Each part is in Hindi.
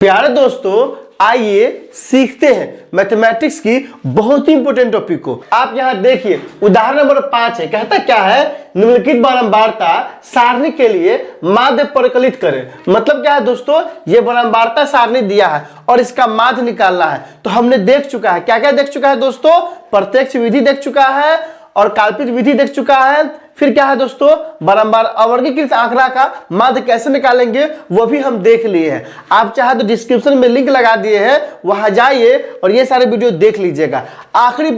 प्यारे दोस्तों, आइए सीखते हैं मैथमेटिक्स की बहुत ही इंपॉर्टेंट टॉपिक को। आप यहाँ देखिए, उदाहरण नंबर 5 है। कहता क्या है, निम्नलिखित बारंबारता सारणी के लिए माध्य परिकलित करें। मतलब क्या है दोस्तों, ये बारंबारता सारणी दिया है और इसका माध्य निकालना है। तो हमने देख चुका है, क्या क्या देख चुका है दोस्तों, प्रत्यक्ष विधि देख चुका है और काल्पनिक विधि देख चुका है। फिर क्या है दोस्तों, बारंबार अवर्गीकृत आंकड़ा का माध्य कैसे निकालेंगे वो भी हम देख लिए हैं। आप चाहे तो डिस्क्रिप्शन में लिंक लगा दिए हैं, वहां जाइए और ये सारे वीडियो देख लीजिएगा। आखिरी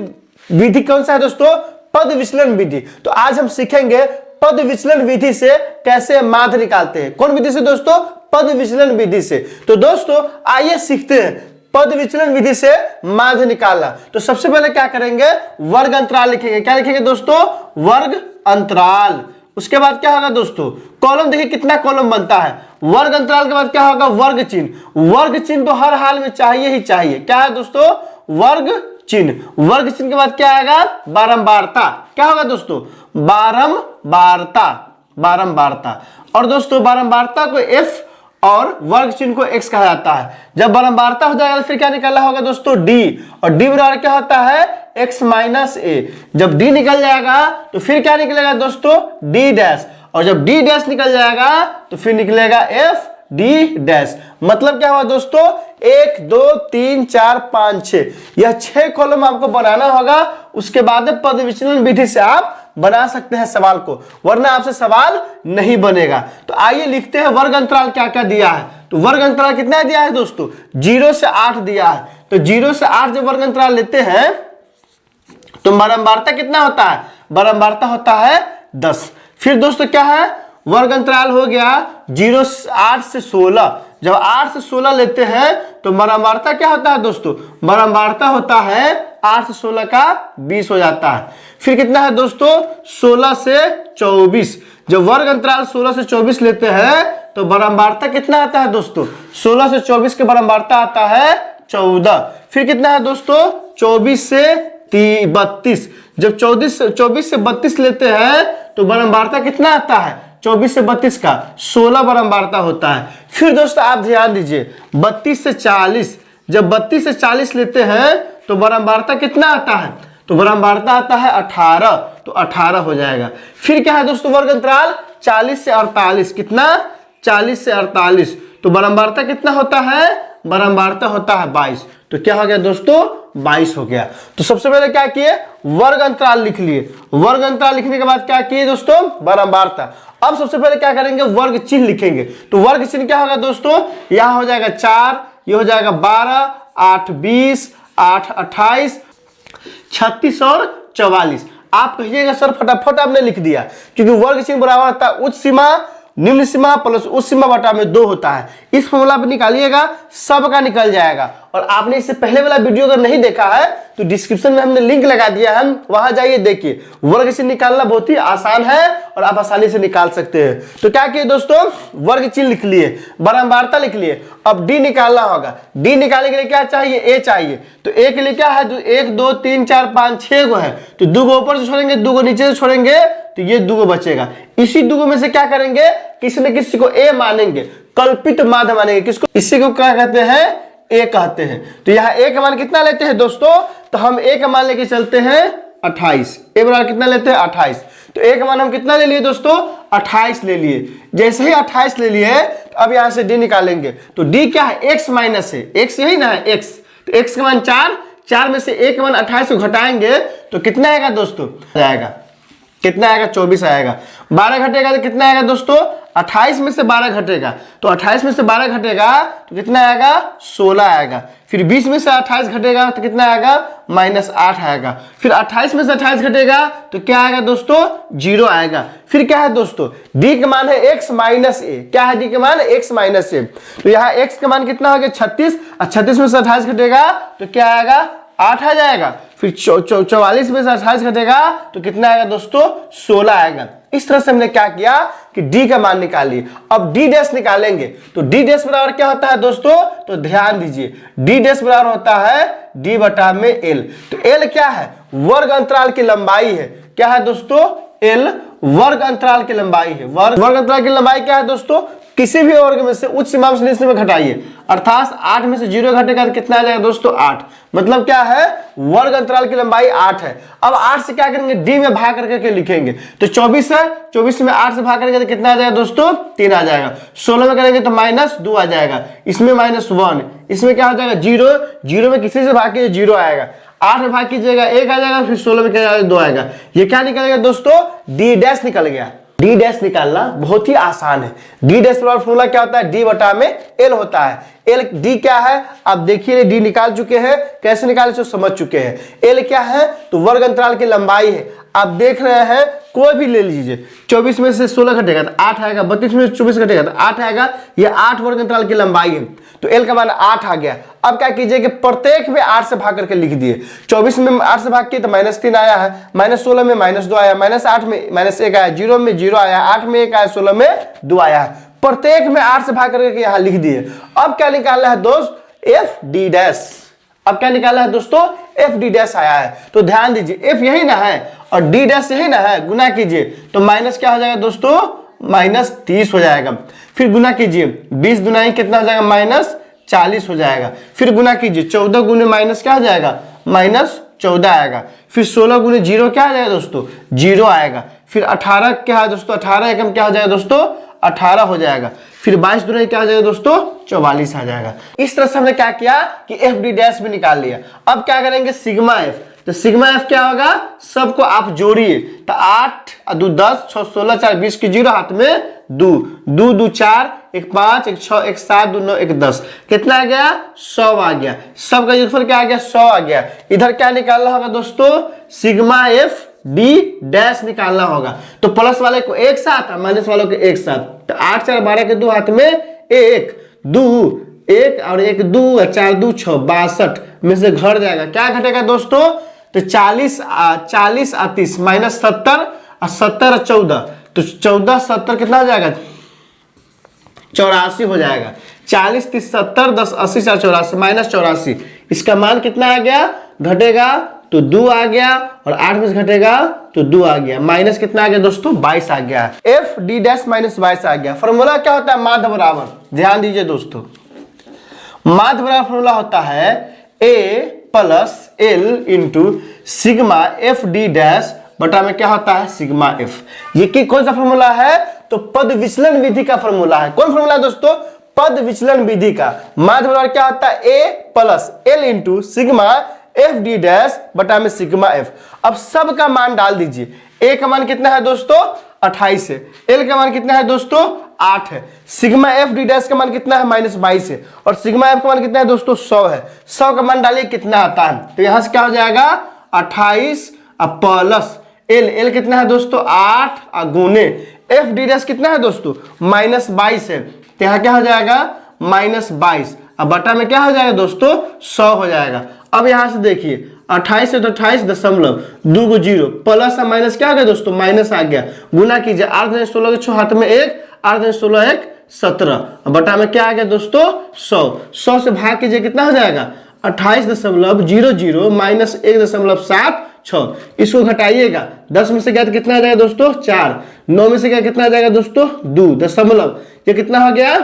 विधि कौन सा है दोस्तों, पद विचलन विधि। तो आज हम सीखेंगे पद विचलन विधि से कैसे माध्य निकालते हैं। कौन विधि से दोस्तों, पद विचलन विधि से। तो दोस्तों आइए सीखते हैं पद विचलन विधि से माध्य निकालना। तो सबसे पहले क्या करेंगे, वर्ग अंतराल लिखेंगे। क्या लिखेंगे दोस्तों, वर्ग अंतराल। उसके बाद क्या होगा दोस्तों, कॉलम। देखिए कितना कॉलम बनता है। वर्ग अंतराल के बाद क्या होगा, वर्ग चिन्ह। वर्ग चिन्ह तो हर हाल में चाहिए ही चाहिए। क्या है दोस्तों, वर्ग चिन्ह। वर्ग चिन्ह के बाद क्या आएगा, बारंबारता। क्या होगा दोस्तों, बारंबारता। बारंबारता। और दोस्तों बारंबारता को एफ और वर्ग चिन्ह को x कहा जाता है। जब बारंबारता हो जाएगा तो फिर क्या निकालना होगा दोस्तों, d। और d बराबर क्या होता है, x माइनस a। जब d निकल जाएगा तो फिर क्या निकलेगा दोस्तों, d डैश। और जब d डैश निकल जाएगा तो फिर निकलेगा f d डैश। मतलब क्या हुआ दोस्तों, 1 2 3 4 5 6, यह 6 कॉलम आपको बनाना होगा। उसके बाद पद विचलन विधि से आप बना सकते हैं सवाल को, वरना आपसे सवाल नहीं बनेगा। तो आइए लिखते हैं वर्ग अंतराल क्या क्या दिया है। तो वर्ग अंतराल कितना दिया है दोस्तों, 0 से 8 दिया है। तो 0 से 8 जब वर्ग अंतराल लेते हैं तो बारंबारता कितना होता है, बारंबारता होता है 10। फिर दोस्तों क्या है, वर्ग अंतराल हो गया 0 से 8 से 16। जब 8 से 16 लेते हैं तो बारंबारता क्या होता है दोस्तों, बारंबारता होता है 8 से 16 का 20 हो जाता है। फिर कितना है दोस्तों, 16 से 24। जब वर्ग अंतराल 16 से 24 लेते हैं तो बारंबारता कितना आता है दोस्तों, 16 से 24 के बारंबारता आता है 14। फिर कितना है दोस्तों, 24 से 32। जब 24 से 32 लेते हैं तो बारंबारता कितना आता है, 24 से 32 का 16 बारंबारता होता है। फिर दोस्तों आप ध्यान दीजिए, 32 से 40। जब 32 से 40 लेते हैं तो बारंबारता कितना आता है, तो बारंबारता आता है 18। तो 18 हो जाएगा। फिर क्या है दोस्तों, वर्ग अंतराल 40 से 48। कितना, 40 से 48। तो बारंबारता कितना होता है, बारंबारता होता है 22। तो क्या हो गया दोस्तों, 22 हो गया। तो सबसे पहले क्या किए, वर्ग अंतराल लिख लिए। वर्ग अंतराल लिखने के बाद क्या किए दोस्तों, बारंबारता। अब सबसे पहले क्या करेंगे, वर्ग चिन्ह लिखेंगे। तो वर्ग चिन्ह क्या होगा दोस्तों, यहां हो जाएगा 4, ये हो जाएगा 12, 8 20, 8 28, 36 और 44। आप कहिएगा सर फटाफट आपने लिख दिया, क्योंकि वर्ग चिन्ह बराबर होता है उच्च सीमा निम्न सीमा प्लस उच्च सीमा बटा में 2 होता है। इस फॉर्मूला पे निकालिएगा, सबका निकल जाएगा। और आपने इससे पहले वाला वीडियो अगर नहीं देखा है तो डिस्क्रिप्शन में हमने लिंक लगा दिया है, वहां जाइए देखिए। वर्ग चिन्ह निकालना बहुत ही आसान है और आप आसानी से निकाल सकते हैं। तो क्या किए दोस्तों, वर्ग चिन्ह लिख लिए, बारंबारता लिख लिए। अब डी निकालना होगा। डी निकालने के लिए क्या चाहिए, ए चाहिए। तो ए के लिए क्या है, 1 2 3 4 5 6 गो है। तो 2 गो ऊपर से छोड़ेंगे, 2 गो नीचे से छोड़ेंगे, तो ये 2 गो बचेगा। इसी 2 गो में से क्या करेंगे, किसी न किसी को ए मानेंगे, कल्पित माध्य मानेंगे। किसको, इसी को क्या कहते हैं, ए कहते हैं। तो यहाँ ए का मान कितना लेते हैं दोस्तों, तो हम ए का मान लेके चलते हैं 28। ए बराबर कितना लेते हैं, 28। तो ए का मान हम कितना ले लिए दोस्तों, 28 ले लिए। जैसे ही 28 ले लिए तो अब यहाँ से डी निकालेंगे। तो डी क्या है, x माइनस है, x यही ना है, x। तो x का मान 4, 4 में से a का मान 28 को घटाएंगे तो कितना आएगा दोस्तों, आएगा कितना आएगा, 24 आएगा। 12 घटेगा तो कितना आएगा दोस्तों, 28 में से 12 घटेगा। तो 28 में से 12 घटेगा तो कितना आएगा, 16 आएगा। फिर 20 में से 28 घटेगा तो कितना आएगा, -8 आएगा। फिर 28 में से 28 घटेगा तो क्या आएगा दोस्तों, 0 आएगा। फिर क्या है दोस्तों, d का मान है x माइनस a। क्या है, d का मान x माइनस a। तो यहाँ x का मान कितना हो गया, 36। और 36 में से 28 घटेगा तो क्या आएगा, 8 आ जाएगा। फिर 44 में से 28 घटेगा तो कितना आएगा दोस्तों, 16 आएगा। इस तरह से हमने क्या किया कि d का मान निकालिए। अब d डैश निकालेंगे। तो d डैश बराबर क्या होता है दोस्तों, तो ध्यान दीजिए, d डैश बराबर होता है d बटा में l। तो l क्या है, वर्ग अंतराल की लंबाई है। क्या है दोस्तों, l वर्ग अंतराल की लंबाई है। वर्ग अंतराल की लंबाई क्या है दोस्तों, किसी भी वर्ग में से उच्च सीमा से निचले में घटाइए, अर्थात 8 में से 0 घटेगा तो कितना आ जाएगा दोस्तों 8। मतलब क्या है, वर्ग अंतराल की लंबाई 8 है। अब 8 से क्या करेंगे, डी में भाग करके लिखेंगे, तो 24 है, 24 में 8 से भाग करेंगे तो कितना आ जाएगा दोस्तों 3 आ जाएगा। 16 में करेंगे तो -2 आ जाएगा, इसमें -1, इसमें क्या हो जाएगा 0, 0 में किसी से भाग के 0 आएगा, 8 में भाग कीजिएगा 1 आ जाएगा, फिर 16 में क्या आएगा 2 आएगा। ये क्या निकलेगा दोस्तों, डी डैश निकल गया। डी डैश निकालना बहुत ही आसान है। डी डैश का फॉर्मूला क्या होता है, डी बटा में एल होता है। एल डी क्या है, आप देखिए डी निकाल चुके हैं, कैसे निकाले तो समझ चुके हैं। एल क्या है, तो वर्ग अंतराल की लंबाई है। आप देख रहे हैं, कोई भी ले लीजिए, 24 में से 16 घटेगा तो 8 आएगा, 32 में से 24 घटेगा तो 8 आएगा। ये 8 वर्ग अंतराल की लंबाई है, तो एल का मान 8 आ गया। अब क्या कीजिए कि प्रत्येक में 8 से भाग करके लिख दिए। 24 में 8 से भाग किए तो -3 आया है, -16 में -2 आया, -8 में -1 आया, 0 में 0 आया, 8 में 1 आया, 16 में 2 आया है। प्रत्येक में 8 से भाग करके यहाँ लिख दिए। अब क्या निकालना है दोस्त, एफ डी डैश। अब क्या निकालना है दोस्तों, एफ डी डैश आया है। तो ध्यान दीजिए, एफ यही ना है और डी डैश यही ना है, गुना कीजिए तो माइनस क्या हो जाएगा दोस्तों, -30 हो जाएगा। फिर गुना कीजिए, 20 गुना कितना हो जाएगा, -40 हो जाएगा। फिर गुना कीजिए, 14 गुने माइनस क्या हो जाएगा, -14 आएगा। फिर 16 गुने 0 क्या आ जाएगा दोस्तों, 0 आएगा। फिर 18 क्या है दोस्तों, 18 एकम क्या हो जाएगा दोस्तों, 18 हो जाएगा। फिर 22 दुना क्या हो जाएगा दोस्तों, 44 आ जाएगा। इस तरह से हमने क्या किया कि एफ डी डैश भी निकाल लिया। अब क्या करेंगे, सिग्मा एफ। तो सिग्मा एफ क्या होगा, सबको आप जोड़िए, तो 8 2 10 6 16 4 20 की 0 हाथ में 2 2 2 4 1 5 1 6 1 7 2 9 1 10, कितना आ गया, 100 आ गया। सबका योगफल क्या आ गया, 100 आ गया। इधर क्या निकालना होगा दोस्तों, सिग्मा एफ डी डैश निकालना होगा। तो प्लस वाले को एक साथ और माइनस वालों को एक साथ, तो 8 4 12 के 2 हाथ में 1 2 1 और 1 2 और 4 2 6 62 में से घट जाएगा। क्या घटेगा दोस्तों, तो 40 40 30 -70 और 70 और 14, तो 14 70 कितना हो जाएगा, 84 हो जाएगा। 40 30 70 10 80 4 84 -84, इसका मान कितना आ गया, घटेगा तो 2 आ गया, और 8 में से घटेगा तो 2 आ गया। माइनस कितना आ गया दोस्तों, 22 आ गया। एफ डी डैश -22 आ गया। फॉर्मूला क्या होता है, माध्य बराबर, ध्यान दीजिए दोस्तों, माध्य बराबर फॉर्मूला होता है A plus L into sigma F D dash बटा में क्या होता है, सिग्मा एफ। ये कि कौन सा फॉर्मूला है, तो पद विचलन विधि का फॉर्मूला है। कौन फॉर्मूला है दोस्तों, पद विचलन विधि का। माध्य बराबर क्या होता है, A plus L into sigma F D dash बटा में सिग्मा एफ। अब सब का मान डाल दीजिए। ए का मान कितना है दोस्तों, 28 है। एल का मान कितना है दोस्तों, 8 है। सिग्मा एफ डी डैश का मान कितना है, -22 है। और सिग्मा एफ का मान कितना है दोस्तों, 100 है। 100 का मान डालिए कितना आता है, तो यहां से क्या हो जाएगा, 28 प्लस एल, एल कितना है दोस्तों, 8 गुने एफ डी डैश कितना है दोस्तों, -22 है। तो यहाँ क्या हो जाएगा, -22, अब बटा में क्या हो जाएगा दोस्तों, 100 हो जाएगा। अब यहां से देखिए 28 है तो 28 दशमलव 2 को 0 प्लस और माइनस क्या आ गया दोस्तों, माइनस आ गया। गुना कीजिए, 8 × 16 के 6 हाथ में 1, 8 × 16 1 17, बटा में क्या आ गया दोस्तों, 100। 100 से भाग कीजिए, कितना हो जाएगा, 28.00 माइनस 1.76। इसको घटाइएगा, 10 में से गया तो कितना आ जाएगा दोस्तों, 4। 9 में से गया कितना आ जाएगा दोस्तों, 2 दशमलव, ये कितना हो गया,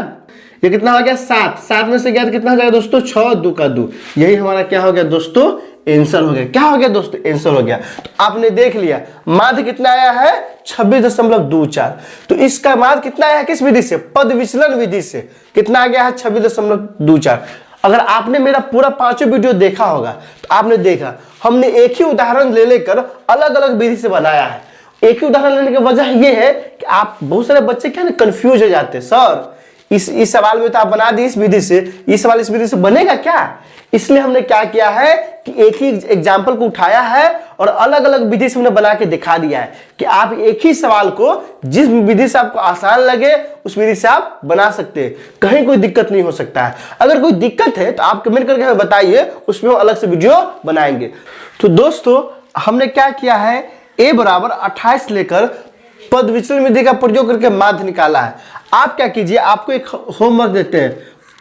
ये कितना हो गया, 7। 7 में से गया तो कितना हो जाएगा दोस्तों, 6 2 का 2। यही हमारा क्या हो गया दोस्तों, आंसर हो गया। क्या हो गया दोस्तों, आंसर हो गया। तो आपने देख लिया माध्य कितना आया है, 26.24। तो इसका माध्य कितना आया है, किस विधि से, पद विचलन विधि से कितना आ गया है, 26.24। अगर आपने मेरा पूरा 5 वीडियो देखा होगा तो आपने देखा हमने एक ही उदाहरण ले लेकर अलग अलग विधि से बनाया है। एक ही उदाहरण लेने की वजह यह है कि आप बहुत सारे बच्चे क्या कंफ्यूज हो जाते हैं, सर इस सवाल में तो आप बना दिए इस विधि से, इस सवाल इस विधि से बनेगा क्या। इसलिए हमने क्या किया है कि एक ही एग्जाम्पल को उठाया है और अलग अलग विधि से हमने बना के दिखा दिया है कि आप एक ही सवाल को जिस विधि से आपको आसान लगे उस विधि से आप बना सकते हैं, कहीं कोई दिक्कत नहीं हो सकता है। अगर कोई दिक्कत है तो आप कमेंट करके हमें बताइए, उसमें हम अलग से वीडियो बनाएंगे। तो दोस्तों हमने क्या किया है, a बराबर 28 लेकर पद विचलन विधि का प्रयोग करके माध्य निकाला है। आप क्या कीजिए, आपको एक होमवर्क देते हैं,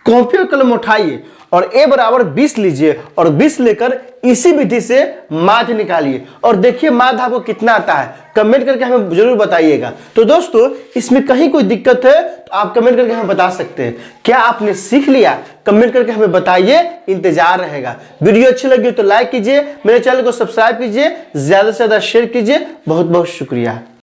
कॉपी और कलम उठाइए और a बराबर 20 लीजिए और 20 लेकर इसी विधि से माध्य निकालिए और देखिए माध्य आपको कितना आता है। कमेंट करके हमें जरूर बताइएगा। तो दोस्तों इसमें कहीं कोई दिक्कत है तो आप कमेंट करके हमें बता सकते हैं। क्या आपने सीख लिया? कमेंट करके हमें बताइए, इंतजार रहेगा। वीडियो अच्छी लगी तो लाइक कीजिए, मेरे चैनल को सब्सक्राइब कीजिए, ज्यादा से ज्यादा शेयर कीजिए। बहुत बहुत शुक्रिया।